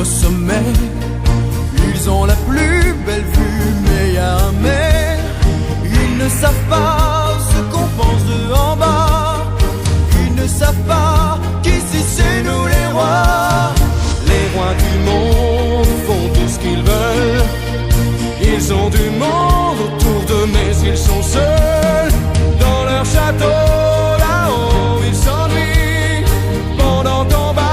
Au sommet, ils ont la plus belle vue, mais y a un mais. Ils ne savent pas ce qu'on pense de en bas. Ils ne savent pas qu'ici c'est nous les rois. Les rois du monde font tout ce qu'ils veulent. Ils ont du monde autour d'eux, mais ils sont seuls dans leur château. Là-haut, ils s'ennuient pendant qu'en bas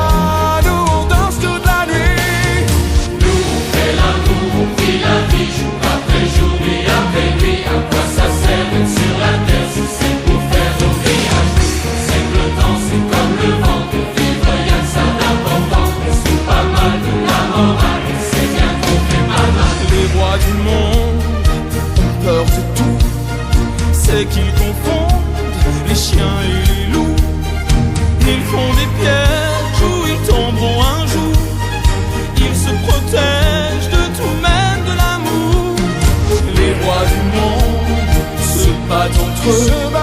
la vie, jour après jour, nuit après nuit. À quoi ça sert d'être sur la terre si c'est pour faire nos villages? C'est que le temps, c'est comme le vent. Pour vivre, y'a que ça d'important. C'est pas mal de la morale. C'est bien qu'on fait pas mal. Les rois du monde ont peur de tout. C'est qu'ils confondent les chiens et les loups. Ils font des pièges où ils tomberont un jour. Ils se protègent de tout, même de l'amour. Les rois du monde se battent entre eux.